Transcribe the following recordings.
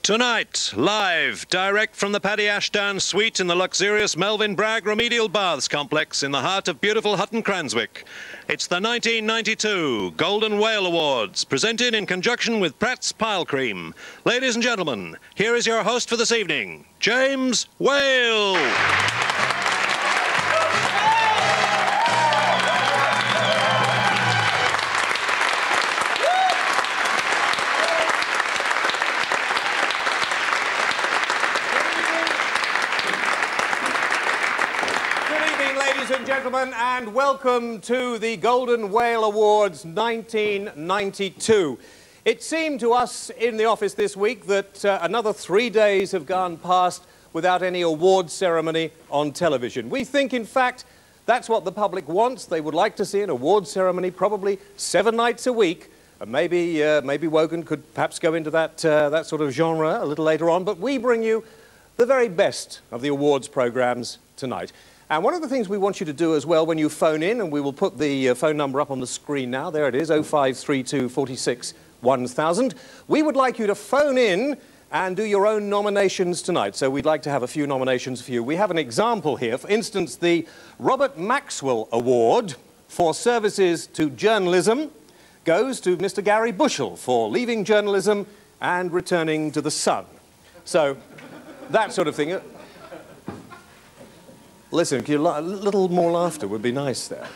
Tonight, live, direct from the Paddy Ashdown suite in the luxurious Melvin Bragg Remedial Baths Complex in the heart of beautiful Hutton Cranswick. It's the 1992 Golden Whale Awards, presented in conjunction with Pratt's Pile Cream. Ladies and gentlemen, here is your host for this evening, James Whale. Ladies and gentlemen, and welcome to the Golden Whale Awards 1992. It seemed to us in the office this week that another 3 days have gone past without any award ceremony on television. We think, in fact, that's what the public wants. They would like to see an award ceremony probably 7 nights a week. And maybe Wogan could perhaps go into that sort of genre a little later on. But we bring you the very best of the awards programmes tonight. And one of the things we want you to do as well when you phone in, and we will put the phone number up on the screen now, there it is, 0532 46 1000. We would like you to phone in and do your own nominations tonight. So we'd like to have a few nominations for you. We have an example here. For instance, the Robert Maxwell Award for services to journalism goes to Mr. Gary Bushell for leaving journalism and returning to the Sun. So that sort of thing. Listen, a little more laughter would be nice there.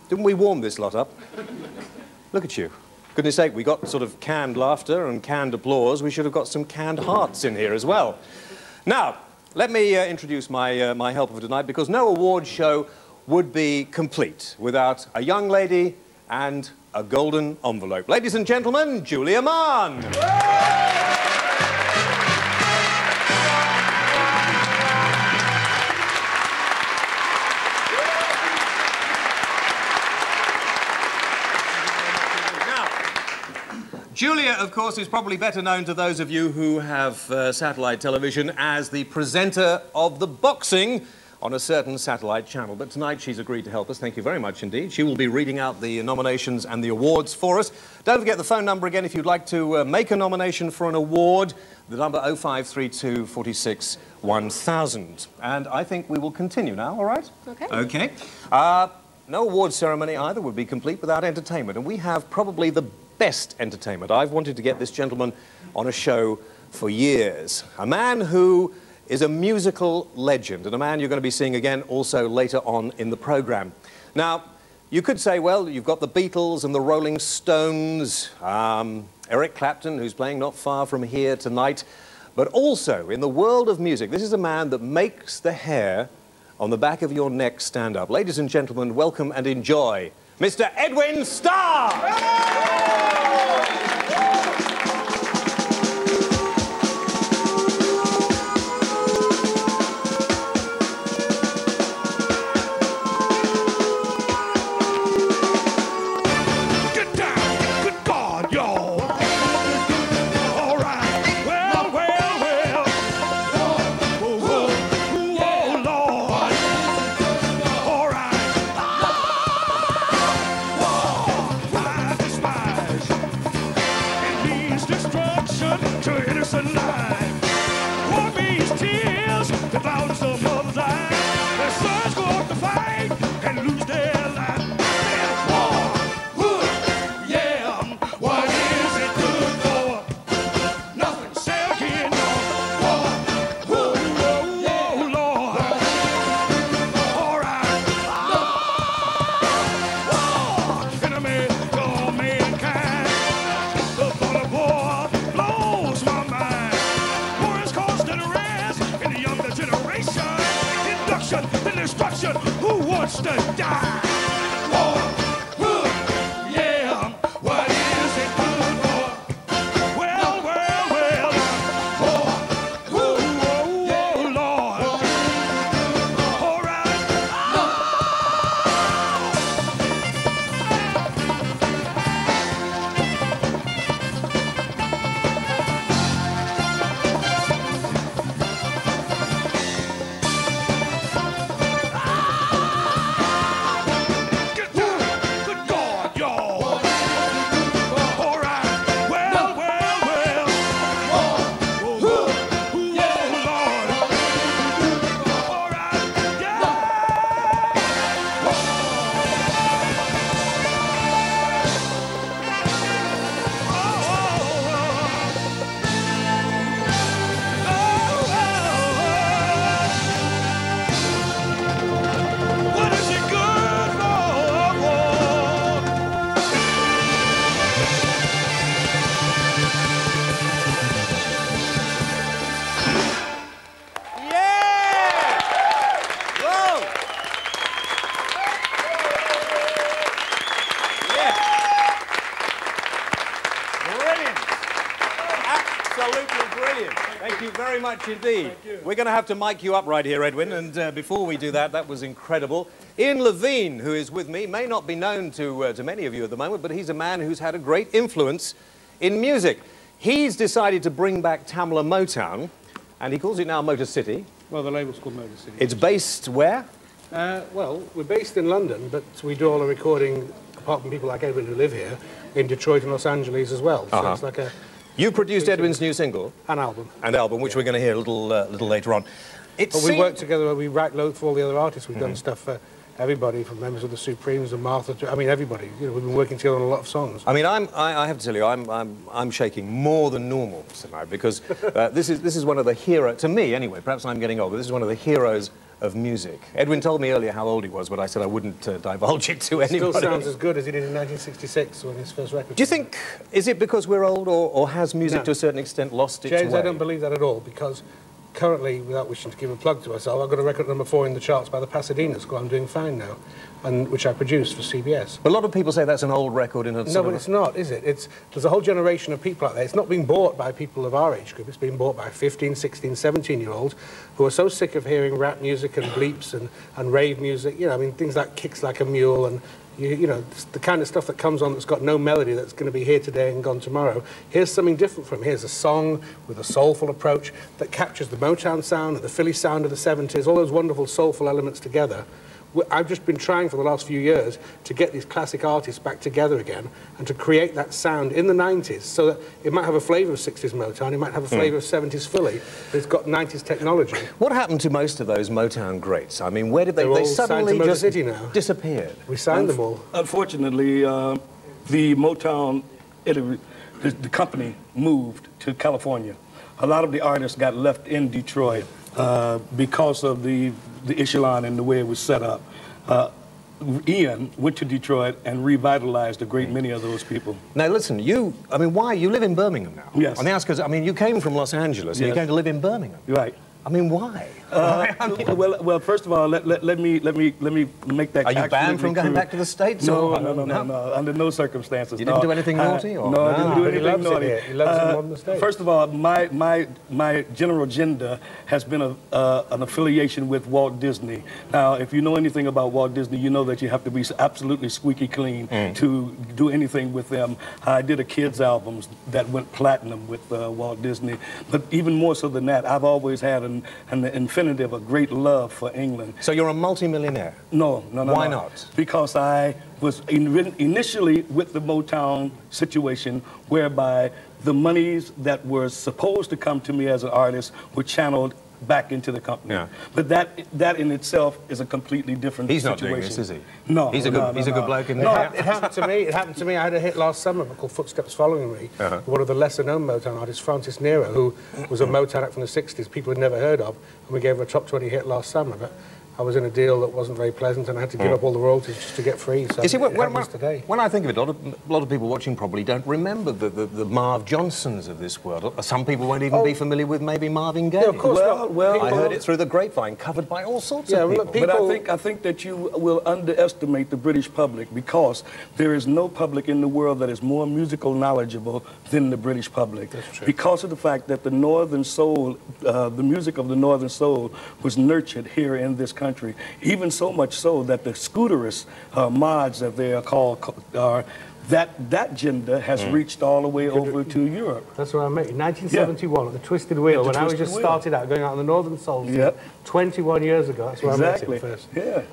Didn't we warm this lot up? Look at you. Goodness sake, we got sort of canned laughter and canned applause. We should have got some canned hearts in here as well. Now, let me introduce my helper for tonight, because no award show would be complete without a young lady and a golden envelope. Ladies and gentlemen, Julia Mann. Julia, of course, is probably better known to those of you who have satellite television as the presenter of the boxing on a certain satellite channel. But tonight she's agreed to help us. Thank you very much indeed. She will be reading out the nominations and the awards for us. Don't forget the phone number again if you'd like to make a nomination for an award. The number 0532 46 1000. And I think we will continue now, all right? Okay. Okay. No award ceremony either would be complete without entertainment. And we have probably the best entertainment. I've wanted to get this gentleman on a show for years. A man who is a musical legend, and a man you're going to be seeing again also later on in the programme. Now, you could say, well, you've got the Beatles and the Rolling Stones, Eric Clapton, who's playing not far from here tonight, but also in the world of music, this is a man that makes the hair on the back of your neck stand up. Ladies and gentlemen, welcome and enjoy Mr. Edwin Starr! Who wants to die? War, good, yeah. What is it good for? Well, well, well. War, good, yeah. Lord. All right. you very much indeed. We're going to have to mic you up right here, Edwin, and before we do that, that was incredible. Ian Levine, who is with me, may not be known to many of you at the moment, but he's a man who's had a great influence in music. He's decided to bring back Tamla Motown, and he calls it now Motor City. Well, the label's called Motor City. It's based where? Well, we're based in London, but we do all the recording, apart from people like Edwin who live here, in Detroit and Los Angeles as well. So it's like a... You produced Edwin's new single? An album. An album, which we're going to hear a little later on. But we work together, we write loads for all the other artists. We've done stuff for everybody, from members of the Supremes and Martha to, I mean, everybody. You know, we've been working together on a lot of songs. I mean, I have to tell you, I'm shaking more than normal tonight because this is one of the heroes, to me anyway, perhaps I'm getting old, but this is one of the heroes of music. Edwin told me earlier how old he was, but I said I wouldn't divulge it to anybody. Still sounds as good as he did in 1966 when his first record. Do you think, is it because we're old, or has music to a certain extent lost its way? James, I don't believe that at all, because currently, without wishing to give a plug to myself, I've got a record #4 in the charts by the Pasadenas called I'm Doing Fine Now, and which I produced for CBS. But a lot of people say that's an old record in a No, but it's not, is it? There's a whole generation of people out there. It's not being bought by people of our age group. It's being bought by 15, 16, 17-year-olds who are so sick of hearing rap music and bleeps and rave music. You know, I mean, things like Kicks Like a Mule and you know, the kind of stuff that comes on that's got no melody, that's going to be here today and gone tomorrow. Here's something different from. Here's a song with a soulful approach that captures the Motown sound and the Philly sound of the 70s, all those wonderful soulful elements together. I've just been trying for the last few years to get these classic artists back together again and to create that sound in the 90s so that it might have a flavour of 60s Motown, it might have a flavour of 70s Philly, but it's got 90s technology. What happened to most of those Motown greats? I mean, where did they suddenly just City now. Disappeared? We signed them all. Unfortunately, the Motown, the company moved to California. A lot of the artists got left in Detroit because of the echelon and the way it was set up. Ian went to Detroit and revitalized a great many of those people. Now listen, I mean, why? You live in Birmingham now. Yes. I mean, that's because, I mean, you came from Los Angeles and you're going to live in Birmingham. Right. I mean, why? Well, first of all, let me make that. Are you banned from going back to the States? No, under no circumstances. You didn't do anything naughty, or? No, I didn't do anything naughty. He loves it more than the States. First of all, my general agenda has been an affiliation with Walt Disney. Now, if you know anything about Walt Disney, you know that you have to be absolutely squeaky clean to do anything with them. I did a kids' albums that went platinum with Walt Disney, but even more so than that, I've always had an infinitive, a great love for England. So you're a multi-millionaire? No. Why not? Because I was initially with the Motown situation, whereby the monies that were supposed to come to me as an artist were channeled back into the company. Yeah. But that in itself is a completely different situation. He's not doing this, is he? No. He's a good bloke in there. It happened to me. It happened to me. I had a hit last summer called Footsteps Following Me. One of the lesser-known Motown artists, Francis Nero, who was a Motown act from the 60s, people had never heard of, and we gave her a top 20 hit last summer. But I was in a deal that wasn't very pleasant, and I had to give up all the royalties just to get free. So you see, when I think of it, a lot of people watching probably don't remember the Marv Johnsons of this world. Some people won't even be familiar with maybe Marvin Gaye. Yeah, of course. Well, I heard it through the grapevine, covered by all sorts of people. But I think that you will underestimate the British public, because there is no public in the world that is more musical knowledgeable than the British public. That's true. Because of the fact that the Northern Soul, the music of the Northern Soul was nurtured here in this country. Even so much so that the Scooterist mods that they are called that gender has reached all the way over to Europe. That's where I met you. 1971 at the Twisted Wheel, when I was just started out going out on the Northern Soul. 21 years ago. That's where I met you first. Yeah.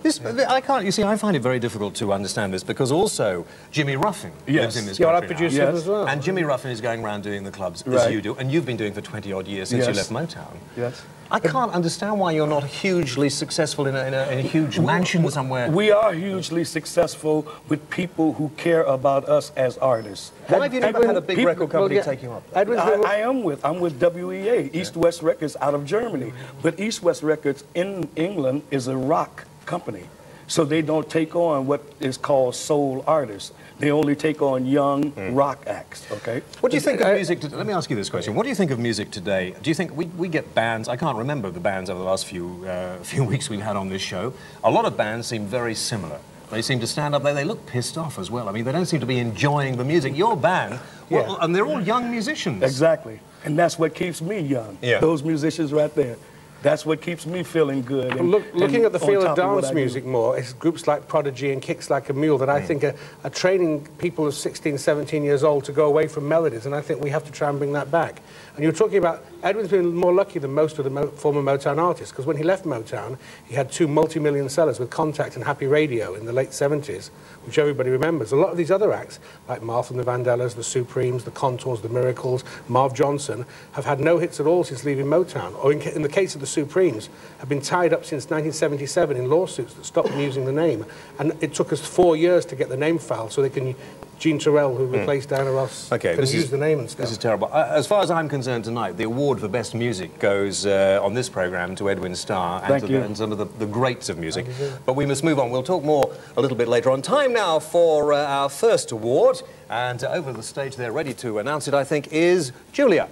I can't. You see, I find it very difficult to understand this, because also Jimmy Ruffin lives in this country. I produced him as well. And Jimmy Ruffin is going around doing the clubs as you do, and you've been doing for 20-odd years since you left Motown. Yes. I can't understand why you're not hugely successful in a huge mansion somewhere. We are hugely successful with people who care about us as artists. Why have you never had a big record company take you up? I'm with WEA, East West Records out of Germany. But East West Records in England is a rock company. So they don't take on what is called soul artists. They only take on young rock acts, okay? What do you think of music today? Let me ask you this question. What do you think of music today? Do you think we get bands? I can't remember the bands over the last few weeks we've had on this show. A lot of bands seem very similar. They seem to stand up there. They look pissed off as well. I mean, they don't seem to be enjoying the music. Your band, well, and they're all young musicians. Exactly. And that's what keeps me young. Yeah. Those musicians right there. That's what keeps me feeling good. And, Looking at the field of dance I music more, it's groups like Prodigy and Kicks Like a Mule that I think are training people of 16, 17 years old to go away from melodies, and I think we have to try and bring that back. And you're talking about, Edwin's been more lucky than most of the former Motown artists, because when he left Motown, he had 2 multi-million sellers with Contact and Happy Radio in the late 70s, which everybody remembers. A lot of these other acts, like Martha and the Vandellas, the Supremes, the Contours, the Miracles, Marv Johnson, have had no hits at all since leaving Motown, or in the case of the Supremes, have been tied up since 1977 in lawsuits that stopped them using the name. And it took us 4 years to get the name filed so they can... Gene Terrell, who replaced Diana Ross, can use the name and stuff. This is terrible. As far as I'm concerned tonight, the award for Best Music goes on this programme to Edwin Starr and some of the greats of music. But we must move on. We'll talk more a little bit later on. Time now for our first award. And over the stage there, ready to announce it, I think, is Julia.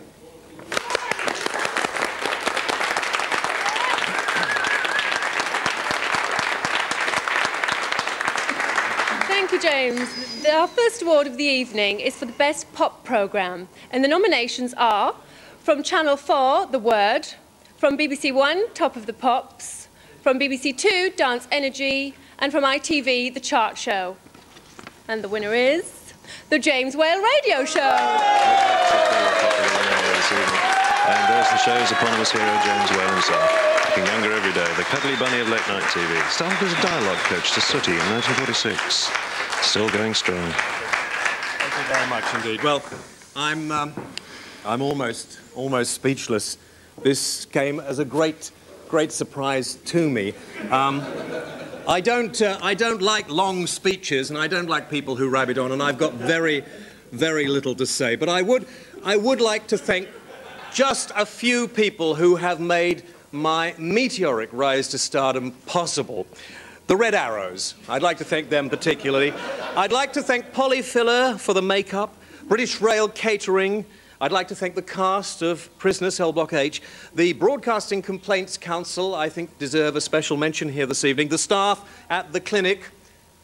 Thank you, James. Our first award of the evening is for the Best Pop Programme. And the nominations are from Channel 4, The Word, from BBC One, Top of the Pops, from BBC Two, Dance Energy, and from ITV, The Chart Show. And the winner is the James Whale Radio Show. And there's the show's eponymous hero, James Whale himself, looking younger every day, the cuddly bunny of late-night TV. Started as a dialogue coach to Sooty in 1946. Still going strong. Thank you very much indeed. Well, I'm almost speechless. This came as a great surprise to me. I don't like long speeches, and I don't like people who rabbit on, and I've got very little to say. But I would like to thank just a few people who have made my meteoric rise to stardom possible. The Red Arrows. I'd like to thank them particularly. I'd like to thank Polyfiller for the makeup, British Rail Catering. I'd like to thank the cast of Prisoner Cell Block H. The Broadcasting Complaints Council, I think, deserve a special mention here this evening. The staff at the clinic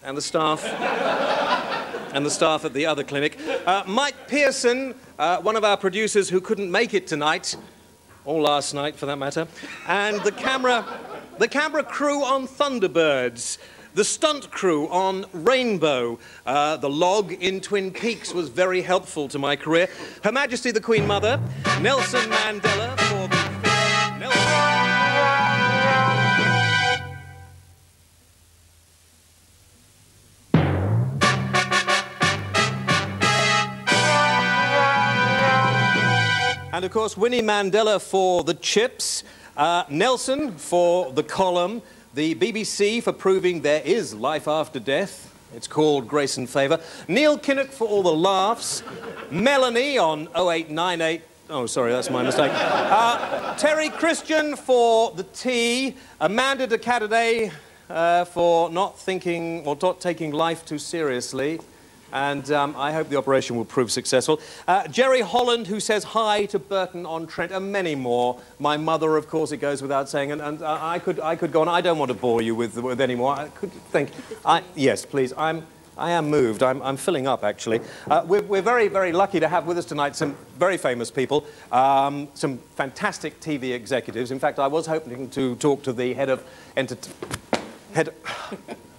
and the staff at the other clinic. Mike Pearson, one of our producers who couldn't make it tonight, or last night for that matter, and the camera crew on Thunderbirds, the stunt crew on Rainbow, the log in Twin Peaks was very helpful to my career. Her Majesty the Queen Mother, Nelson Mandela for the and of course Winnie Mandela for the Chips, Nelson for the column, the BBC for proving there is life after death. It's called Grace and Favour. Neil Kinnock for all the laughs. Melanie on 0898. Oh, sorry, that's my mistake. Terry Christian for the tea. Amanda de Cadaday for not thinking or not taking life too seriously. And I hope the operation will prove successful. Jerry Holland, who says hi to Burton-on-Trent, and many more. My mother, of course, it goes without saying. And I could go on. I don't want to bore you with any more. I could think. Yes, please. I am moved. I'm filling up, actually. We're very lucky to have with us tonight some very famous people, some fantastic TV executives. In fact, I was hoping to talk to the head of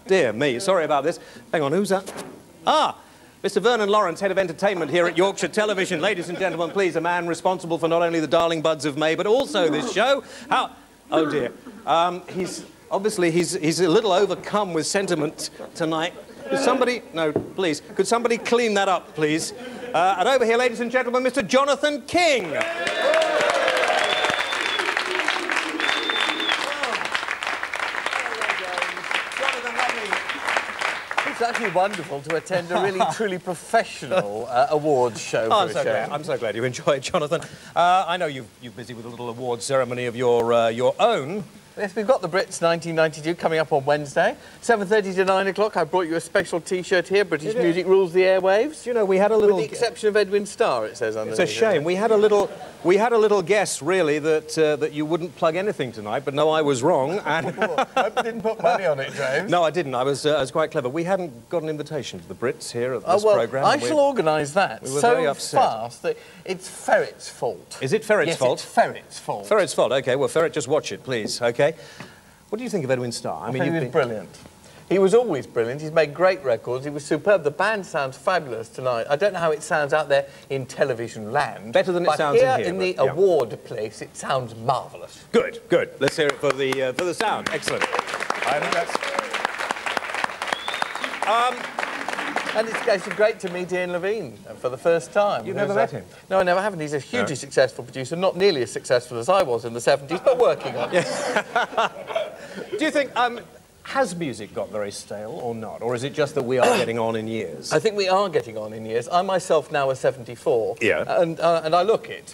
Dear me, sorry about this. Hang on, who's that? Ah, Mr. Vernon Lawrence, head of entertainment here at Yorkshire Television. Ladies and gentlemen, please, a man responsible for not only the Darling Buds of May, but also this show. Oh dear. He's a little overcome with sentiment tonight. Could somebody, no, please, could somebody clean that up, please? And over here, ladies and gentlemen, Mr. Jonathan King. It's actually wonderful to attend a really, truly professional awards show. I'm so glad you enjoyed, Jonathan. I know you're busy with a little awards ceremony of your own. Yes, we've got the Brits 1992 coming up on Wednesday. 7:30 to 9 o'clock. I brought you a special T-shirt here. British music rules the airwaves. You know, we had a little... With the exception of Edwin Starr, it says underneath. It's a shame. We had a little guess, really, that you wouldn't plug anything tonight, but no, I was wrong. And I didn't put money on it, James. no, I didn't. I was quite clever. We hadn't got an invitation to the Brits here at this programme. I shall organise that. We were very upset. Fast that it's Ferret's fault. Is it Ferret's fault? Yes, it's Ferret's fault. Ferret's fault. OK, well, Ferret, just watch it, please, OK? What do you think of Edwin Starr? I mean, he was brilliant. He was always brilliant. He's made great records. He was superb. The band sounds fabulous tonight. I don't know how it sounds out there in television land. Better than it sounds in here. In the award place, it sounds marvellous. Good, good. Let's hear it for the sound. Excellent. I think that's... And it's great to meet Ian Levine for the first time. You've never met him? No, I never haven't. He's a hugely successful producer, not nearly as successful as I was in the 70s, but working on it. Do you think... has music got very stale or not? Or is it just that we are getting on in years? I think we are getting on in years. I myself now are 74. Yeah. And I look it.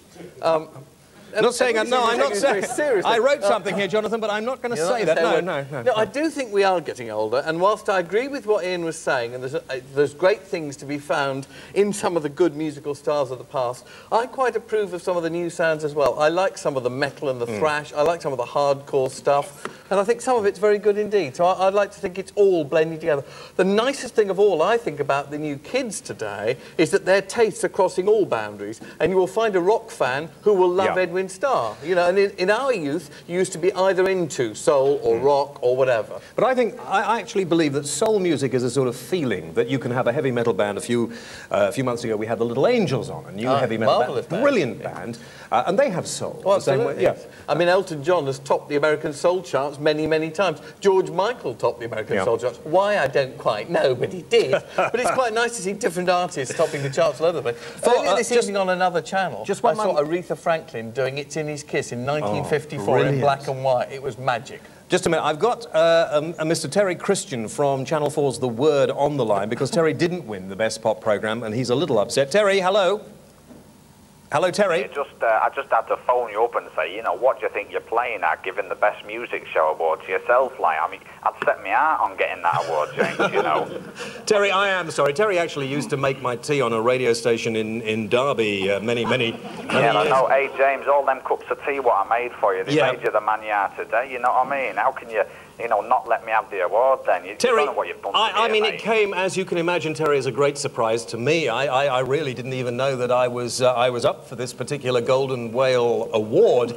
I'm not saying... No, I'm not saying... Seriously. I wrote something here, Jonathan, but I'm not going to say that. No. I do think we are getting older, and whilst I agree with what Ian was saying, and there's great things to be found in some of the good musical styles of the past, I quite approve of some of the new sounds as well. I like some of the metal and the thrash. I like some of the hardcore stuff, and I think some of it's very good indeed. So I'd like to think it's all blending together. The nicest thing of all, I think, about the new kids today is that their tastes are crossing all boundaries, and you will find a rock fan who will love Edwin Starr. You know, and in our youth, you used to be either into soul or rock or whatever. But I actually believe that soul music is a sort of feeling that you can have a heavy metal band. A few months ago, we had the Little Angels on, a new heavy metal band, brilliant band, and they have soul. Well, absolutely. I mean, Elton John has topped the American soul charts many, many times. George Michael topped the American soul charts. Why, I don't quite know, but he did. But it's quite nice to see different artists topping the charts all over the place. Earlier this evening on another channel, I saw Aretha Franklin doing It's in His Kiss in 1954 in black and white. It was magic. Just a minute, I've got a Mr. Terry Christian from Channel 4's The Word on the line because Terry didn't win the Best Pop programme and he's a little upset. Terry, hello. Hello, Terry. I just had to phone you up and say, you know, what do you think you're playing at, giving the Best Music Show award to yourself? Like, I mean, I'd set me heart on getting that award, James, you know. Terry, I am sorry. Terry actually used to make my tea on a radio station in Derby many years. I know. Hey, James, all them cups of tea what I made for you, they made you the man you are today, you know what I mean? How can you know, not let me have the award then? You Terry, don't know what you've done I mean, mate. It came, as you can imagine, Terry, as a great surprise to me. I really didn't even know that I was up for this particular Golden Whale Award.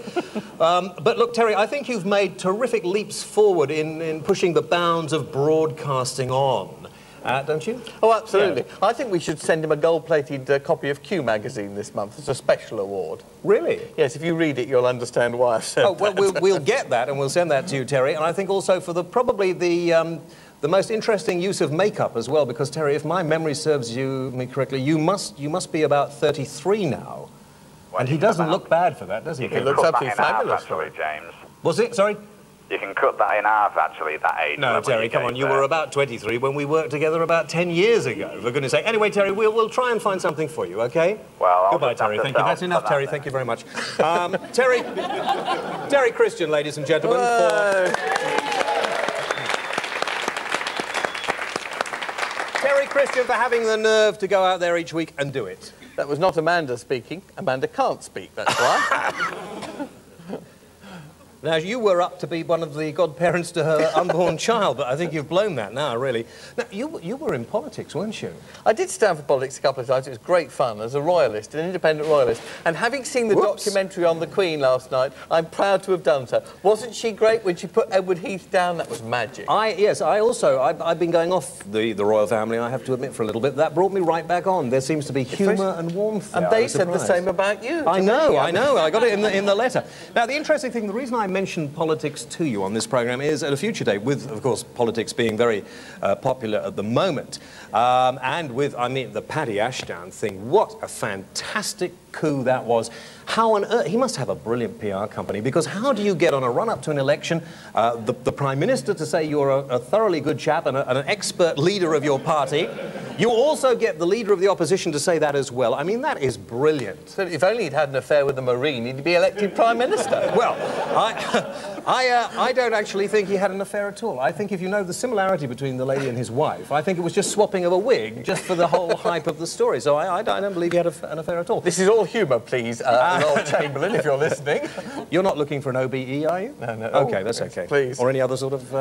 But look, Terry, I think you've made terrific leaps forward in pushing the bounds of broadcasting on. Don't you? Oh, absolutely. Yeah. I think we should send him a gold-plated copy of Q magazine this month. It's a special award. Really? Yes, if you read it, you'll understand why I've said that. Well, we'll get that, and we'll send that to you, Terry. And I think also for probably the most interesting use of makeup as well, because, Terry, if my memory serves me correctly, you must be about 33 now. Well, and he doesn't look bad for that, does he? He looks absolutely fabulous. Actually, James. Was it? Sorry? You can cut that in half, actually, that age. No, Terry, come on. You were about 23 when we worked together about 10 years ago, for goodness sake. Anyway, Terry, we'll try and find something for you, OK? Well, goodbye, Terry. Thank you. That's enough, Terry. Thank you very much. Terry Christian, ladies and gentlemen. Terry Christian for having the nerve to go out there each week and do it. That was not Amanda speaking. Amanda can't speak, that's why. Now, you were up to be one of the godparents to her unborn child, but I think you've blown that now, really. Now, you were in politics, weren't you? I did stand for politics a couple of times. It was great fun as a royalist, an independent royalist. And having seen the documentary on the Queen last night, I'm proud to have done so. Wasn't she great when she put Edward Heath down? That was magic. Yes, I've been going off the royal family, I have to admit, for a little bit. That brought me right back on. There seems to be humour and warmth there. And they said the same about you. I know. I got it in the letter. Now, the interesting thing, the reason I mentioned politics to you on this programme is at a future date, with, of course, politics being very popular at the moment, and with, I mean, the Paddy Ashdown thing. What a fantastic coup that was. How on earth... He must have a brilliant PR company, because how do you get on a run-up to an election, the Prime Minister to say you're a thoroughly good chap and an expert leader of your party? You also get the Leader of the Opposition to say that as well. I mean, that is brilliant. So if only he'd had an affair with a Marine, he'd be elected Prime Minister. Well, I don't actually think he had an affair at all. I think if you know the similarity between the lady and his wife, I think it was just swapping of a wig, just for the whole hype of the story. So I don't believe he had an affair at all. This is all humour, please, Lord Chamberlain, if you're listening. You're not looking for an OBE, are you? No. OK, that's OK. Please. Or any other sort of...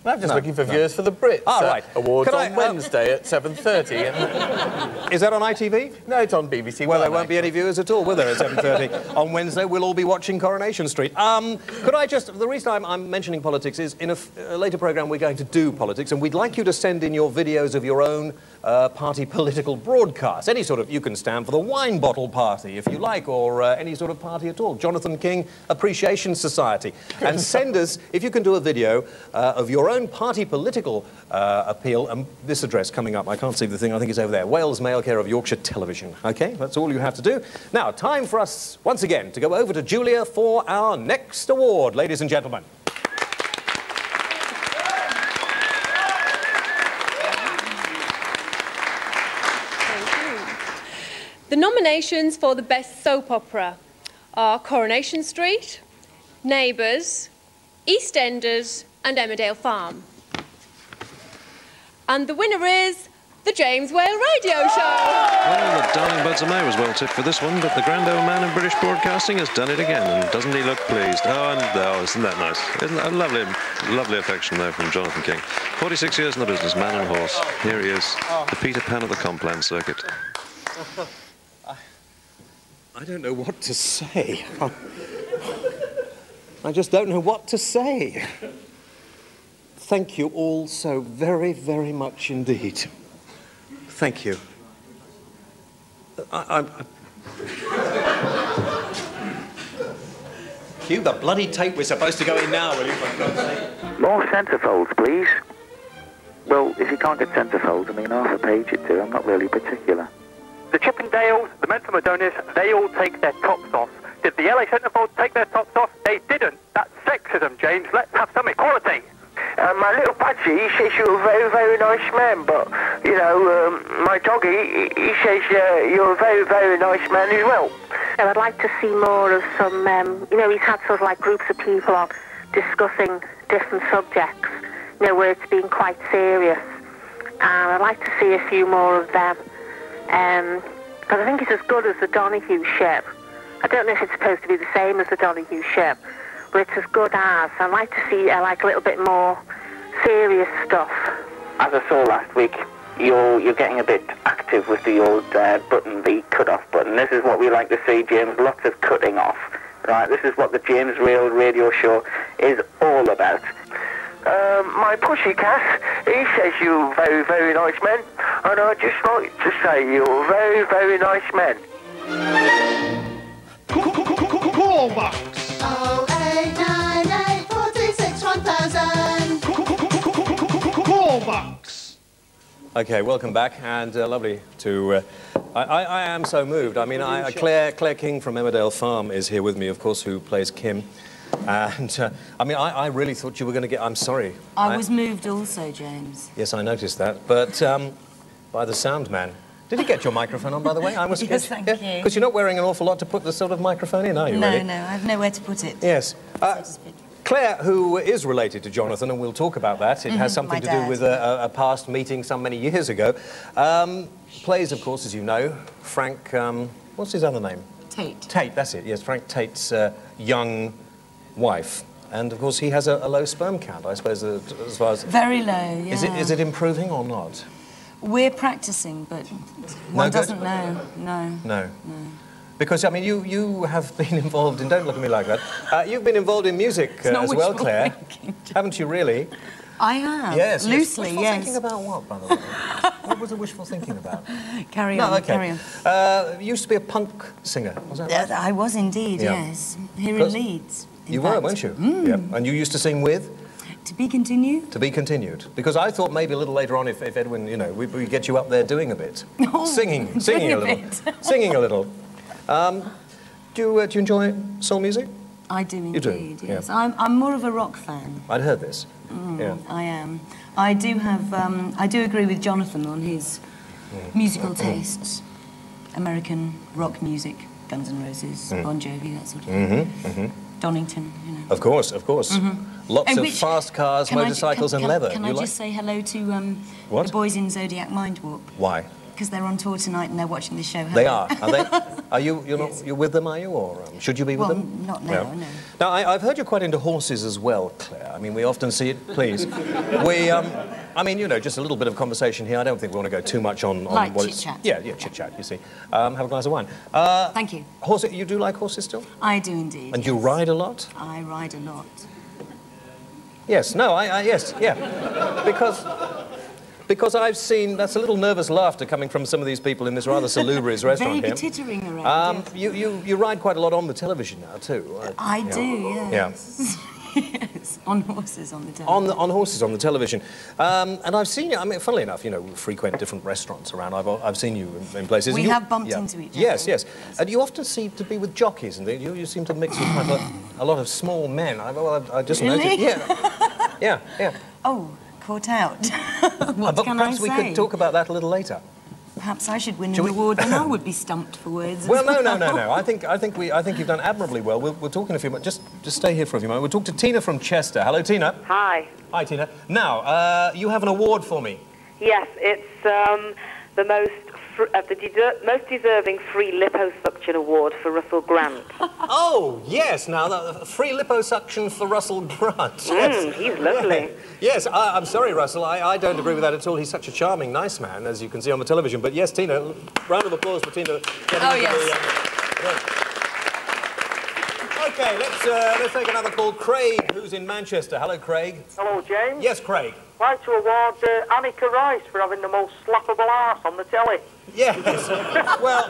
I'm just looking for viewers for the Brits. Right. Awards on Wednesday at 7:30. Is that on ITV? No, it's on BBC. Well, there won't be any viewers at all, will there, at 7:30 on Wednesday? We'll all be watching Coronation Street. Could I just... The reason I'm mentioning politics is in a later programme we're going to do politics, and we'd like you to send in your videos of your own party political broadcasts. Any sort of... You can stand for the Wine Bottle Party, if you like, or any sort of party at all. Jonathan King Appreciation Society. And send us, if you can do a video of your own party political appeal, and this address coming up, I can't see the thing, I think it's over there, Wales Mail, care of Yorkshire Television. OK, that's all you have to do. Now, time for us, once again, to go over to Julia for our next award, ladies and gentlemen. Thank you. The nominations for the Best Soap Opera are Coronation Street, Neighbours, EastEnders and Emmerdale Farm. And the winner is the James Whale Radio Show. Well, the Darling Buds of May was well tipped for this one, but the grand old man in British broadcasting has done it again, and doesn't he look pleased? Oh, isn't that nice? Isn't that a lovely affection there from Jonathan King. 46 years in the business, man and horse. Here he is, the Peter Pan of the Complan circuit. I don't know what to say. I just don't know what to say. Thank you all so very, very much indeed. Thank you. Cue the bloody tape we're supposed to go in now, will you, for God's sake? More centrefolds, please. Well, if you can't get centrefolds, I mean, half a page or two, I'm not really particular. The Chippendales, the men from Adonis, they all take their tops off. Did the LA centrefolds take their tops off? They didn't. That's sexism, James. Let's have some equality. My little Patsy, he says you're a very, very nice man, but, you know, my doggy, he says you're a very, very nice man as well. So I'd like to see more of some, you know, he's had sort of like groups of people on discussing different subjects, you know, where it's been quite serious. And I'd like to see a few more of them. Because I think it's as good as the Donahue ship. I don't know if it's supposed to be the same as the Donahue ship, but it's as good as. I'd like to see like a little bit more serious stuff. As I saw last week, you're getting a bit active with the old button, the cut-off button. This is what we like to see, James, lots of cutting off. Right, this is what the James Whale Radio Show is all about. My pussycat, he says you're a very, very nice man, and I'd just like to say you're a very, very nice man. Call box. 0898 426 1000. Call box. OK, welcome back, and lovely to... I am so moved. I mean, Claire King from Emmerdale Farm is here with me, of course, who plays Kim. And, I mean, I really thought you were going to get... I'm sorry. I was moved also, James. Yes, I noticed that. But by the sound man. Did you get your microphone on, by the way? I was Yes, thank you. Because you're not wearing an awful lot to put the sort of microphone in, are you, No, really? no, I have nowhere to put it. Yes. So to speak. Claire, who is related to Jonathan, and we'll talk about that, it has something to do with a past meeting some many years ago, plays, of course, as you know, Frank... what's his other name? Tate. Tate, that's it, yes, Frank Tate's young wife. And, of course, he has a low sperm count, I suppose, as far as... Very low, yeah. Is it improving or not? We're practising, but one doesn't know. No. Because, I mean, you have been involved in... Don't look at me like that. You've been involved in music as well, Claire. Thinking, haven't you really? I have. Yes. Loosely, wishful yes. thinking about what, by the way? What was the wishful thinking about? Carry on, carry on. You used to be a punk singer, was that right? I was indeed, yes. Here in Leeds. You were, weren't you? Yeah. And you used to sing with? To be continued. To be continued. Because I thought maybe a little later on, if Edwin, you know, we get you up there doing a bit. Oh, singing a little. Singing a little. Do you enjoy soul music? I do indeed, do? yes. Yeah. I'm more of a rock fan. I'd heard this. Yeah. I am. I do have, I do agree with Jonathan on his musical tastes. American rock music, Guns N' Roses, Bon Jovi, that sort of thing. Donington, you know. Of course, of course. Lots of fast cars, motorcycles and leather. Can I just say hello to What? the boys in Zodiac Mindwarp? Why? Because they're on tour tonight and they're watching the show. They are. Are they? Are you? You're not. You're with them, are you? Or should you be with them? Not now. No. Now, I've heard you're quite into horses as well, Claire. I mean, we often see it. Please, I mean, you know, just a little bit of conversation here. I don't think we want to go too much on like what chit-chat. Yeah, chit-chat, you see. Have a glass of wine. Thank you. Horses, you do like horses still? I do indeed. And you ride a lot? I ride a lot. Yes, no, yes, yeah. Because I've seen, that's a little nervous laughter coming from some of these people in this rather salubrious restaurant Very here. tittering around. You ride quite a lot on the television now, too. I do, yes. Yeah. Yes, on horses on the television. On horses on the television. And I've seen you, I mean, funnily enough, you know, frequent different restaurants around. I've seen you in places. We have bumped into each other. Yes, yes. And you often seem to be with jockeys, and you seem to mix with quite a lot of small men. I just Really? noticed. Yeah. Yeah. Oh, caught out. What but can perhaps I we say? could talk about that a little later. Perhaps I should win an award and I would be stumped for words. Well, no. I think you've done admirably well. We'll talk in a few minutes. Just stay here for a few moments. We'll talk to Tina from Chester. Hello, Tina. Hi. Hi, Tina. Now, you have an award for me. Yes, it's the most deserving free liposuction award for Russell Grant. Oh, yes. Now, the free liposuction for Russell Grant. Yes. He's lovely. Yeah. Yes, I'm sorry, Russell. I don't agree with that at all. He's such a charming, nice man, as you can see on the television. But yes, Tina, round of applause for Tina. Oh, yes. OK, let's take another call. Craig, who's in Manchester. Hello, Craig. Hello, James. Yes, Craig. I'd like to award Annika Rice for having the most slappable arse on the telly. Yes. Well,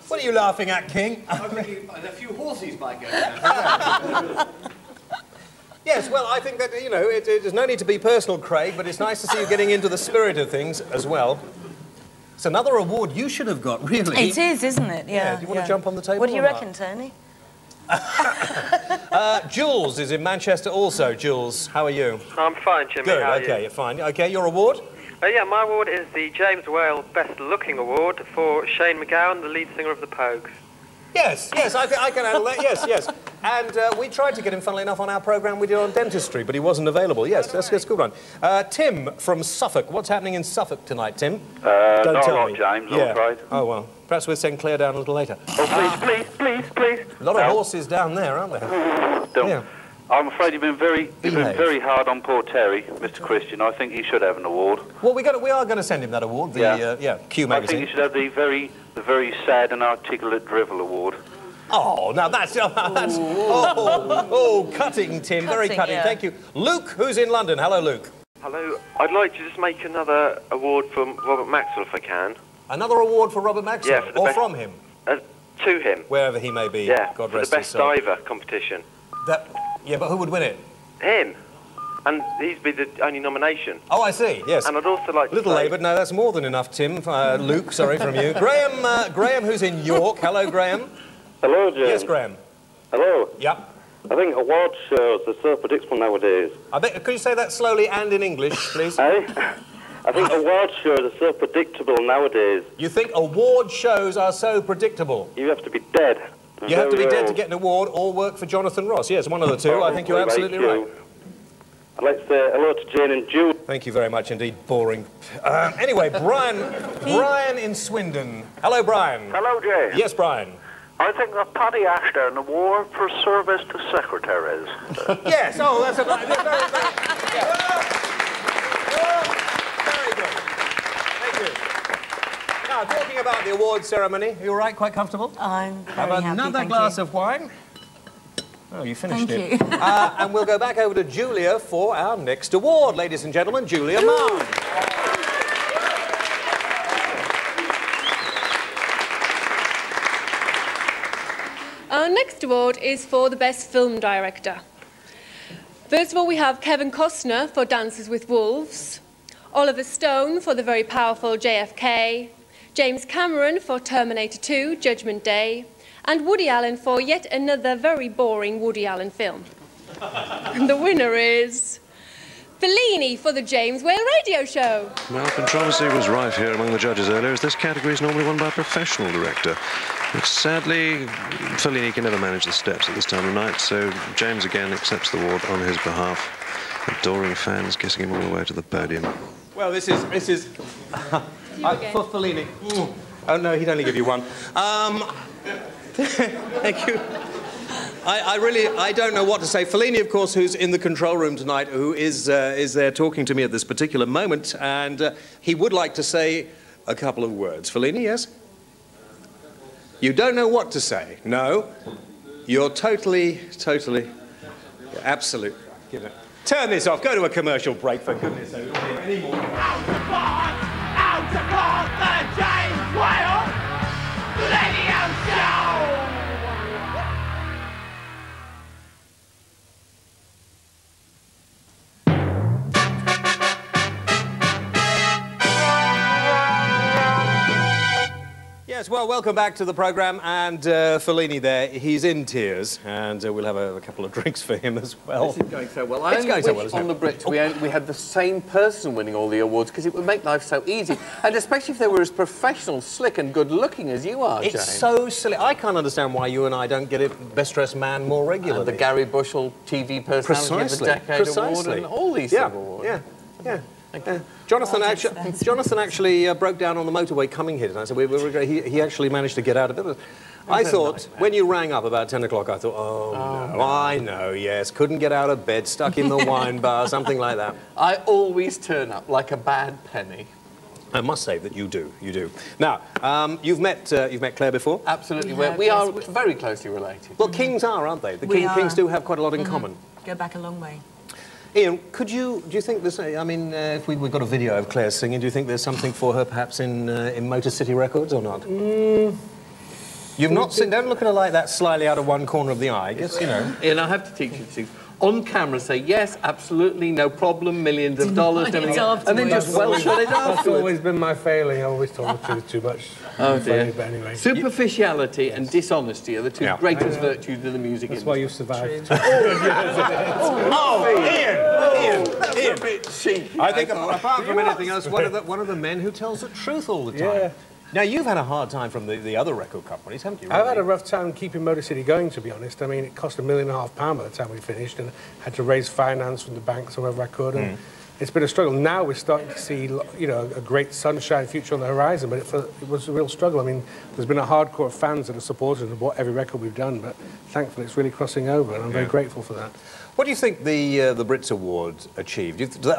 what are you laughing at, King? A few horses might go down. Yes, well, I think that, you know, there's no need to be personal, Craig, but it's nice to see you getting into the spirit of things as well. It's another award you should have got, really. It is, isn't it? Yeah. Do you want to jump on the table? What do you or not? reckon, Tony? Jules is in Manchester also. Jules, how are you? I'm fine, Jimmy. Good, how are okay, you? you're fine. Okay, your award? Yeah, my award is the James Whale Best Looking Award for Shane MacGowan, the lead singer of the Pogues. Yes, I can handle that, yes. And we tried to get him, funnily enough, on our programme we did on dentistry, but he wasn't available. Yes, that's a good one. Tim from Suffolk. What's happening in Suffolk tonight, Tim? Not a lot, James, I'm afraid. Oh, well, perhaps we'll send Claire down a little later. Oh, please. A lot of horses down there, aren't there? Don't. Yeah. I'm afraid you've been very hard on poor Terry, Mr. Christian. I think he should have an award. Well, we are going to send him that award, the Q magazine. I think he should have the very sad and articulate drivel award. Oh, now that's cutting, Tim, very cutting. Yeah. Thank you. Luke, who's in London. Hello, Luke. Hello. I'd like to just make another award from Robert Maxwell, if I can. Another award for Robert Maxwell? Yeah, for the or best, from him? To him. Wherever he may be. Yeah, God for rest the his best soul. diver competition. Yeah, but who would win it? Him. And he'd be the only nomination. Oh, I see, yes. And I'd also like to Little say... laboured. No, that's more than enough, Tim. Luke, sorry, from you. Graham, who's in York. Hello, Graham. Hello, James. Yes, Graham. Hello. Yep. I think award shows are so predictable nowadays. Could you say that slowly and in English, please? I think award shows are so predictable nowadays. You think award shows are so predictable? You have to be dead. You have to be dead to get an award or work for Jonathan Ross. Yes, one of the two. I think you're absolutely right. I'd like to say hello to Jane and Jude. Thank you very much indeed. Boring. Anyway, Brian in Swindon. Hello, Brian. Hello, Jay. Yes, Brian. I think that Paddy Ashton award for service to secretaries. Yes, that's a very good. Thank you. Now, talking about the award ceremony, you all right? Quite comfortable? I'm very Have happy, another thank glass you. of wine. Oh, you finished Thank it. you. And we'll go back over to Julia for our next award, ladies and gentlemen. Julia Mann. Our next award is for the Best Film Director. First of all, we have Kevin Costner for Dances with Wolves, Oliver Stone for the very powerful JFK, James Cameron for Terminator 2, Judgment Day, and Woody Allen for yet another very boring Woody Allen film. And the winner is Fellini for the James Whale Radio Show. Well, controversy was rife here among the judges earlier, as this category is normally won by a professional director. But sadly, Fellini can never manage the steps at this time of night, so James again accepts the award on his behalf. Adoring fans getting him all the way to the podium. Well, this is for Fellini. Oh no, he'd only give you one. Thank you. I don't know what to say. Fellini, of course, who's in the control room tonight, who is there talking to me at this particular moment, and he would like to say a couple of words. Fellini, yes? You don't know what to say? No? You're totally, absolute. Turn this off. Go to a commercial break, for goodness sake. Any more? Out to court, the James Whale Radio Show! Yes, well, welcome back to the programme, and Fellini there, he's in tears, and we'll have a couple of drinks for him as well. This is going so well. I only wish on the Brits we had the same person winning all the awards, because it would make life so easy, and especially if they were as professional, slick and good-looking as you are, James. It's so silly. I can't understand why you and I don't get it Best Dressed Man more regularly. And the Gary Bushell TV Personality of the Decade Award and all these awards. Yeah. Jonathan actually broke down on the motorway coming here tonight, so he actually managed to get out of it. I thought, when you rang up about 10 o'clock, I thought, oh, no, I know, yes, couldn't get out of bed, stuck in the wine bar, something like that. I always turn up like a bad penny. I must say that you do. Now, you've met Claire before? Absolutely. We are very closely related. Well, kings are, aren't they? The kings do have quite a lot in common. Go back a long way. Ian, do you think there's, I mean, if we've got a video of Claire singing, do you think there's something for her perhaps in Motor City Records or not? You've not seen, don't look at her like that slyly out of one corner of the eye, I guess, you know. Ian, I have to teach you to sing. On camera, say yes, absolutely, no problem, millions of dollars, and everything, and then just welsh it afterwards. That's always been my failing. I always told the truth too much. Oh dear. But anyway. Superficiality and dishonesty are the two greatest virtues of the music industry. That's why you survived. Ian. I think apart from anything else, one of the men who tells the truth all the time. Yeah. Now, you've had a hard time from the other record companies, haven't you? Really? I've had a rough time keeping Motor City going, to be honest. I mean, it cost £1.5 million by the time we finished, and had to raise finance from the banks or wherever I could. And it's been a struggle. Now we're starting to see, you know, a great sunshine future on the horizon, but it was a real struggle. I mean, there's been a hardcore of fans that have supported and bought every record we've done, but thankfully it's really crossing over, and I'm very grateful for that. What do you think the Brits Awards achieved? Do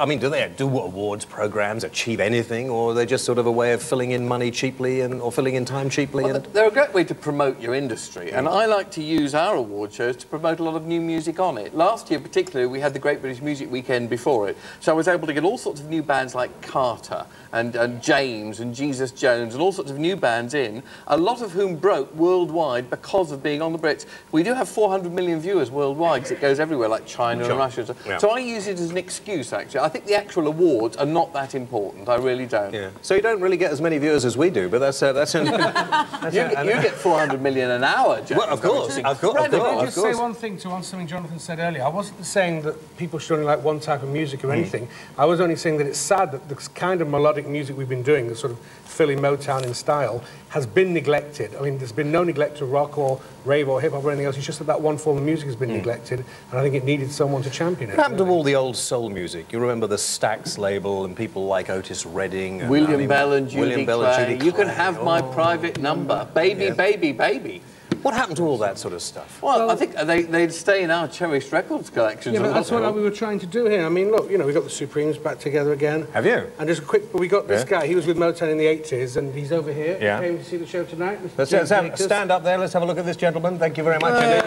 awards programs achieve anything, or are they just sort of a way of filling in money cheaply or filling in time cheaply? Well, they're a great way to promote your industry, and I like to use our award shows to promote a lot of new music on it. Last year, particularly, we had the Great British Music Weekend before it, so I was able to get all sorts of new bands like Carter and James and Jesus Jones and all sorts of new bands in, a lot of whom broke worldwide because of being on the Brits. We do have 400 million viewers worldwide, because it goes everywhere, like China and Russia. So I use it as an excuse, actually. I think the actual awards are not that important. I really don't. Yeah. So you don't really get as many viewers as we do, but that's you get 400 million an hour, James. Well, of course. Can I just say one thing to answer something Jonathan said earlier? I wasn't saying that people should only like one type of music or anything. I was only saying that it's sad that the kind of melodic music we've been doing, the sort of Philly Motown in style, has been neglected. I mean, there's been no neglect to rock or rave or hip-hop or anything else. It's just that one form of music has been neglected, and I think it needed someone to champion it. What happened to all the old soul music? You remember the Stax label and people like Otis Redding and William Bell and Judy Clay. You can have my private number. Baby, baby, baby. What happened to all that sort of stuff? Well, I think they'd stay in our cherished records collections. Yeah, but that's what we were trying to do here. I mean, look, you know, we got the Supremes back together again. Have you? And just a quick, we got this guy. He was with Motown in the 80s, and he's over here. Yeah. Came to see the show tonight. Let's stand up there. Let's have a look at this gentleman. Thank you very much. I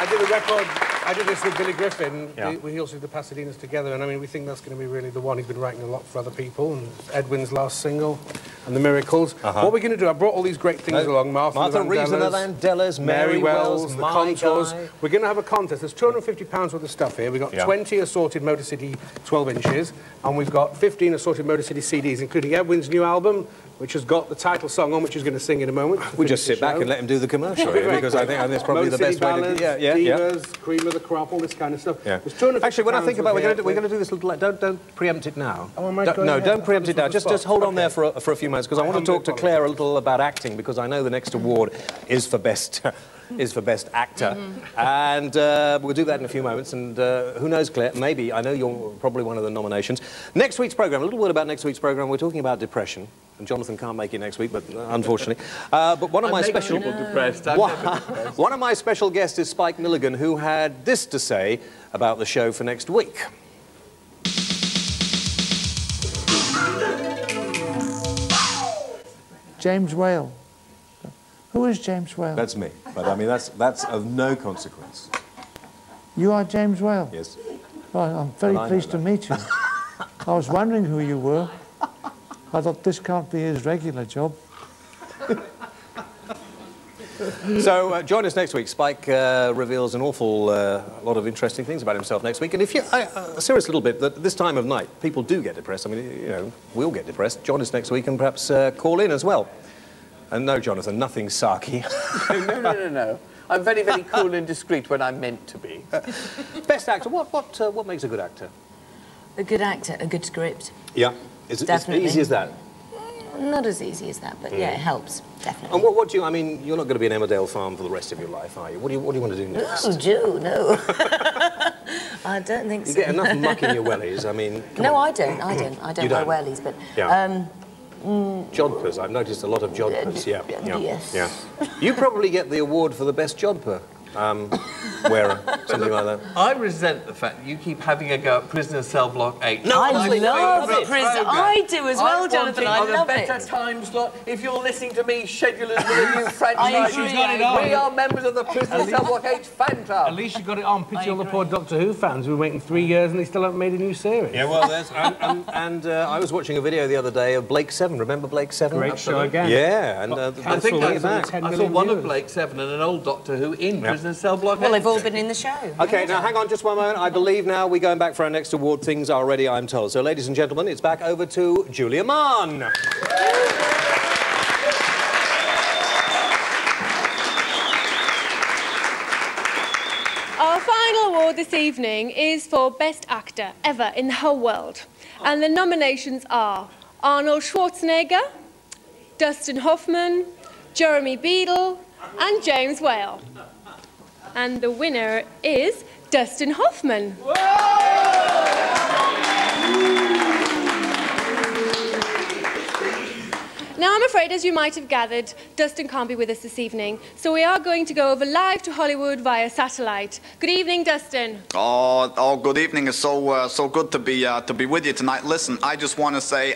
did a record. I did this with Billy Griffin. We also did the Pasadenas together, and I mean, we think that's going to be really the one. He's been writing a lot for other people, and Edwin's last single, and The Miracles. What we're going to do, I brought all these great things along. Martha Reeves and the Vandellas, Mary Wells, the Contours. We're going to have a contest. There's £250 worth of stuff here. We've got 20 assorted Motor City 12 inches, and we've got 15 assorted Motor City CDs, including Edwin's new album, which has got the title song on, which he's going to sing in a moment. We just sit back and let him do the commercial, really, because I think that's probably the best way to... Divas, Cream of the Crop, all this kind of stuff. Yeah. Actually, when I think about it, we're going to do this little... Don't preempt it now. Oh, am I going no, ahead? don't preempt it now. Just hold on there for a few minutes, because I want to talk to Claire a little about acting, because I know the next award is for best... actor. And we'll do that in a few moments. And who knows, Claire, maybe, I know you're probably one of the nominations. Next week's programme, a little word about next week's programme. We're talking about depression. And Jonathan can't make it next week, but unfortunately. But one of my special... One of my special guests is Spike Milligan, who had this to say about the show for next week. James Whale. Who is James Whale? That's me. But I mean, that's of no consequence. You are James Whale? Yes. Well, I'm very pleased to meet you. I was wondering who you were. I thought this can't be his regular job. So join us next week. Spike reveals an awful lot of interesting things about himself next week. And if you, a serious little bit, that this time of night, people do get depressed. I mean, you know, we'll get depressed. Join us next week and perhaps call in as well. And no, Jonathan, nothing sarky. No. I'm very, very cool and discreet when I'm meant to be. Best actor. What makes a good actor? A good actor, a good script. Yeah. Is it as easy as that? Not as easy as that, but yeah, it helps, definitely. And what do you... I mean, you're not going to be in Emmerdale Farm for the rest of your life, are you? What do you want to do next? Oh, Joe, no. I don't think so. You get enough muck in your wellies, I mean... No, I don't wear wellies, but... Yeah. Jodhpurs. I've noticed a lot of jodhpurs, Yes. Yeah. You probably get the award for the best jodhpur wearer, something like that. I resent the fact that you keep having a go at Prisoner Cell Block 8. No, I love it. I do as well, Jonathan. I love it. a better time slot. If you're listening to me, schedulers with a new franchise. We are members of the Prisoner Cell Block 8 fan club. At least you got it on. Pity all the poor Doctor Who fans who were waiting 3 years and they still haven't made a new series. Yeah, well, there's... I was watching a video the other day of Blake 7. Remember Blake 7? Great show again. Yeah, and I think I saw one of Blake 7 and an old Doctor Who in Prisoner Cell Block 8. Well, they've all been in the show. OK, now hang on just one moment. I believe now we're going back for our next award. Things are ready, I'm told. So, ladies and gentlemen, it's back over to Julia Mann. Our final award this evening is for Best Actor Ever in the Whole World. And the nominations are Arnold Schwarzenegger, Dustin Hoffman, Jeremy Beadle and James Whale. And the winner is Dustin Hoffman. Now, I'm afraid, as you might have gathered, Dustin can't be with us this evening, so we are going to go over live to Hollywood via satellite. Good evening, Dustin. Oh, good evening. It's so good to be with you tonight. Listen, I just want to say,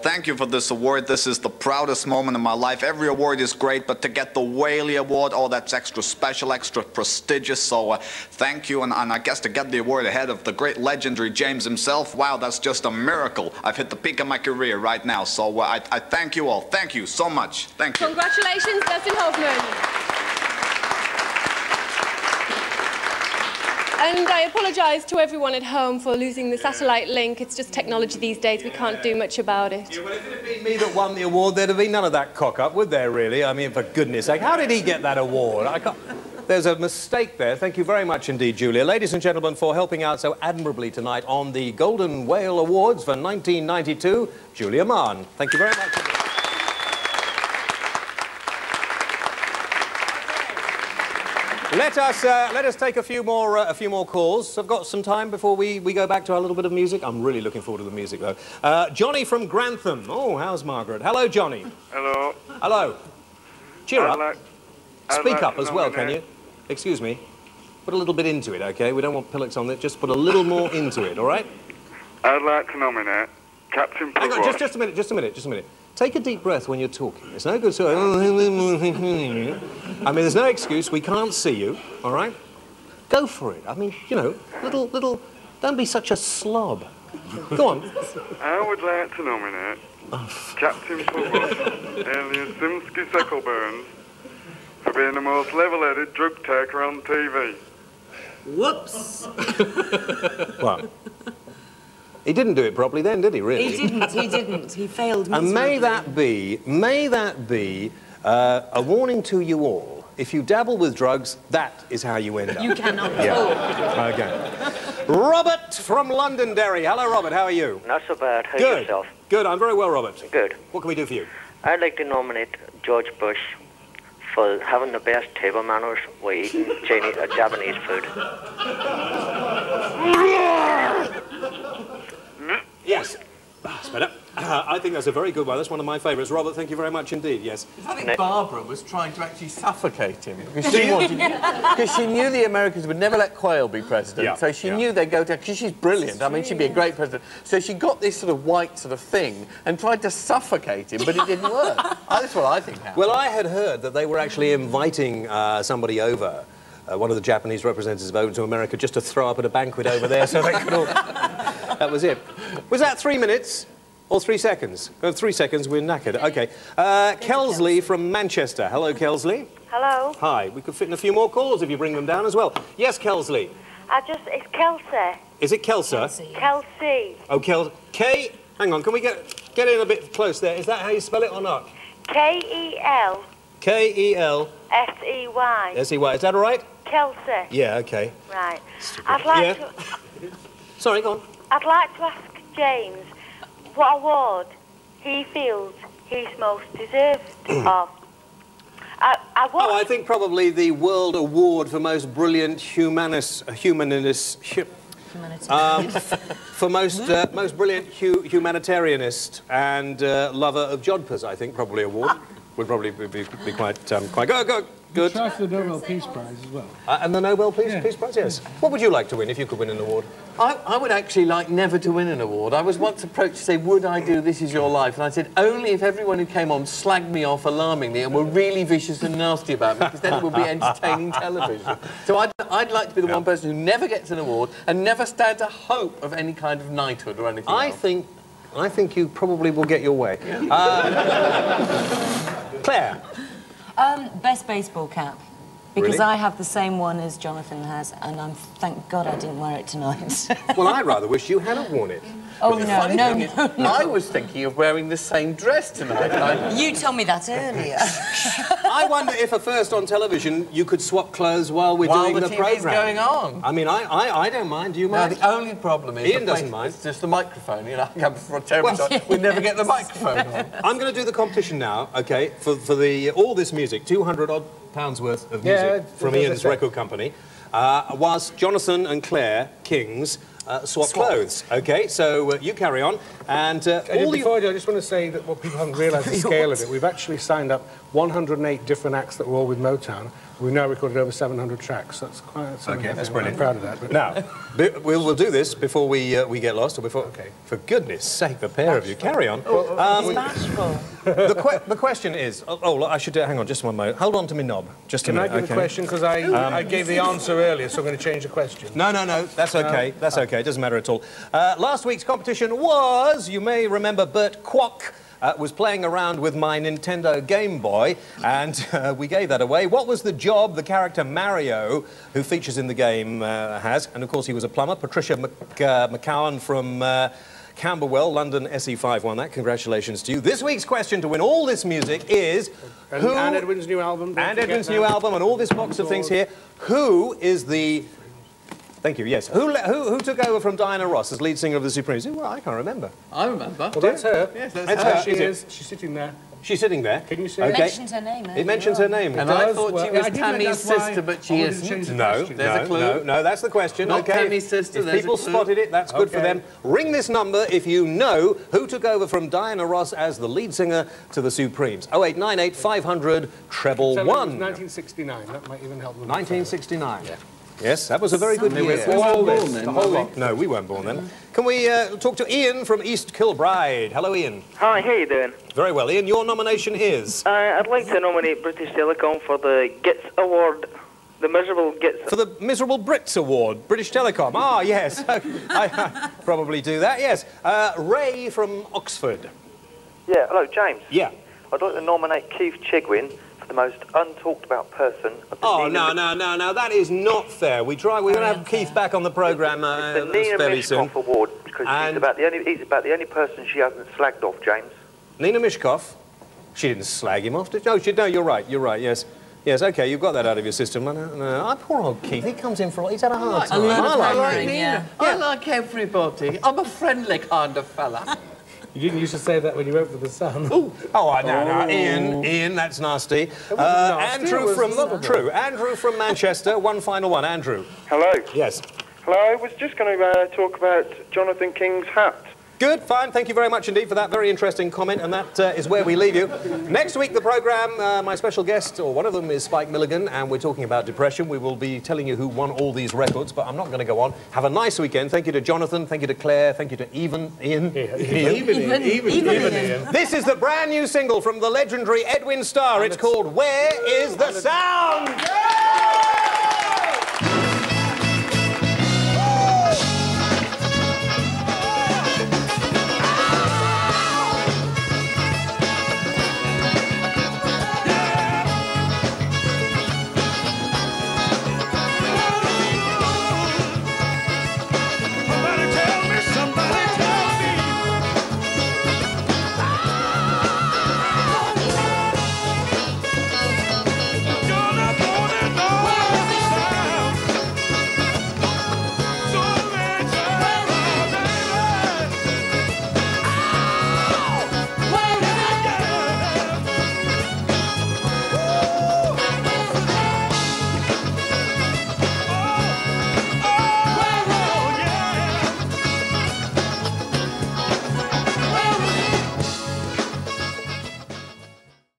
thank you for this award. This is the proudest moment in my life. Every award is great, but to get the Whaley Award, that's extra special, extra prestigious. So thank you, and I guess to get the award ahead of the great legendary James himself, wow, that's just a miracle. I've hit the peak of my career right now, so I thank you all. Thank you so much. Thank you. Congratulations, Dustin Hoffman. And I apologise to everyone at home for losing the satellite link. It's just technology these days. We can't do much about it. Yeah, well, if it had been me that won the award, there'd have been none of that cock-up, would there, really? I mean, for goodness sake, how did he get that award? There's a mistake there. Thank you very much indeed, Julia. Ladies and gentlemen, for helping out so admirably tonight on the Golden Whale Awards for 1992, Julia Mann. Thank you very much indeed. Let us take a few more calls. I've got some time before we go back to our little bit of music. I'm really looking forward to the music, though. Johnny from Grantham. Oh, how's Margaret? Hello, Johnny. Hello. Hello. Cheer up. Speak up as well, can you? Excuse me. Put a little bit into it, OK? We don't want pillocks on it. Just put a little more into it, all right? I'd like to nominate Captain Pugwash. Hang on, just a minute. Take a deep breath when you're talking. It's no good I mean, there's no excuse. We can't see you, all right? Go for it. I mean, you know, little... Don't be such a slob. Go on. I would like to nominate Captain Pugwash, alias Simsky Seckleburns, for being the most level-headed drug taker on TV. Whoops. What? He didn't do it properly then, did he, really? He didn't. He failed miserably. And may that be a warning to you all. If you dabble with drugs, that is how you end up. You cannot talk. Okay. Robert from Londonderry. Hello, Robert. How are you? Not so bad. How's Good. yourself? Good. I'm very well, Robert. Good. What can we do for you? I'd like to nominate George Bush for having the best table manners while eating Chinese or Japanese food. Yes. That's better. I think that's a very good one. That's one of my favourites. Robert, thank you very much indeed, yes. I think Barbara was trying to actually suffocate him because she knew the Americans would never let Quayle be president, so she knew they'd go down, because she's brilliant. I mean, she'd be a great president. So she got this sort of white sort of thing and tried to suffocate him, but it didn't work. That's what I think happened. Well, I had heard that they were actually inviting somebody over, one of the Japanese representatives over to America, just to throw up at a banquet over there so they could all... That was it. Was that 3 minutes? Or 3 seconds? 3 seconds, we're knackered. OK. Kelsley from Manchester. Hello, Kelsley. Hello. Hi. We could fit in a few more calls if you bring them down as well. Yes, Kelsley. It's Kelsey. Is it Kelsa? Kelsey. Oh, K... Hang on, can we get in a bit close there? Is that how you spell it or not? K-E-L. K-E-L... S-E-Y. S-E-Y. Is that all right? Kelsey. Yeah, OK. Right. I'd like to... Sorry, go on. I'd like to ask James what award he feels he's most deserved of. I think probably the World Award for most brilliant for most brilliant humanitarianist and lover of jodhpurs, I think probably award would probably be quite good. Good. Try for the Nobel Peace Prize as well. And the Nobel Peace Prize, yes. What would you like to win if you could win an award? I would actually like never to win an award. I was once approached to say, would I do This Is Your Life? And I said, only if everyone who came on slagged me off alarmingly and were really vicious and nasty about me, because then it would be entertaining television. So I'd like to be the one person who never gets an award and never stands a hope of any kind of knighthood or anything else. I think you probably will get your way. Claire? Best baseball cap. Because Really? I have the same one as Jonathan has, and thank God I didn't wear it tonight. Well, I rather wish you hadn't worn it. Oh, The no. I was thinking of wearing the same dress tonight. You told me that earlier. I wonder if at first on television you could swap clothes while we're doing the TV's programme. going on. I mean, I don't mind. Do you mind? Now, the only problem is... Ian doesn't mind. It's just the microphone. You know, I come for a terrible time. We never get the microphone on. I'm going to do the competition now, OK, for all this music, £200 odd worth of music from Ian's record company, whilst Jonathan and Claire Kings swap clothes. OK, so you carry on. And Before I do, I just want to say that what people haven't realised the scale of it. We've actually signed up 108 different acts that were all with Motown. We've now recorded over 700 tracks. So that's quite something. OK, that's brilliant. I'm proud of that. But now, we'll do this before we get lost, or before... OK. For goodness sake, the pair of you, carry on. The question is... Oh, I should... hang on, just one moment. Hold on to me knob. Just a minute. Can I give a question? Because I gave the answer earlier, so I'm going to change the question. No, that's OK. That's OK. It doesn't matter at all. Last week's competition was, you may remember, Bert Kwok was playing around with my Nintendo Game Boy, and we gave that away. What was the job the character Mario, who features in the game, has? And, of course, he was a plumber. Patricia McCowan from Camberwell, London SE5 won that. Congratulations to you. This week's question to win all this music is... And Edwin's new album. And Edwin's new album and all this box of things here. Who is the... Thank you, yes. Who took over from Diana Ross as lead singer of the Supremes? Well, I can't remember. I remember. Well, that's her. Yes, that's her. She is. She's sitting there. She's sitting there. Can you see? It mentions her name. It mentions her name. And I thought she was Tammy's sister, but she isn't. No, that's the question. Not Tammy's sister. If people spotted it, that's good for them. Ring this number if you know who took over from Diana Ross as the lead singer to the Supremes. 0898 500 treble 1. 1969. That might even help them. 1969. Yeah. Yes, that was a very good year. We weren't born then, were we? No, we weren't born then. Can we talk to Ian from East Kilbride? Hello, Ian. Hi, how you doing? Very well, Ian. Your nomination is? I'd like to nominate British Telecom for the GITS Award. The Miserable GITS... For the Miserable Brits Award, British Telecom. Ah, yes. I probably do that, yes. Ray from Oxford. Yeah, hello, James. Yeah. I'd like to nominate Keith Chegwin for the most untalked about person. Oh, no, that is not fair. We're going to have Keith back on the programme the Nina fairly soon. Mishkoff Award, because he's about the only person she hasn't slagged off, James. Nina Mishkoff? She didn't slag him off, did she? No, you're right, yes. Yes, OK, you've got that out of your system. No, poor old Keith, he comes in for... He's had a hard time. I like Nina. I like everybody. I'm a friendly kind of fella. You didn't used to say that when you wrote for The Sun. Oh, no, Ian, that's nasty. Andrew from Manchester, one final one. Andrew. Hello. Yes. Hello, I was just going to talk about Jonathan King's hat. Good, fine. Thank you very much indeed for that very interesting comment, and that is where we leave you. Next week, the programme, my special guest, or one of them, is Spike Milligan, and we're talking about depression. We will be telling you who won all these records, but I'm not going to go on. Have a nice weekend. Thank you to Jonathan, thank you to Claire, thank you to Ian. This is the brand new single from the legendary Edwin Starr. It's called Where Is the Sound?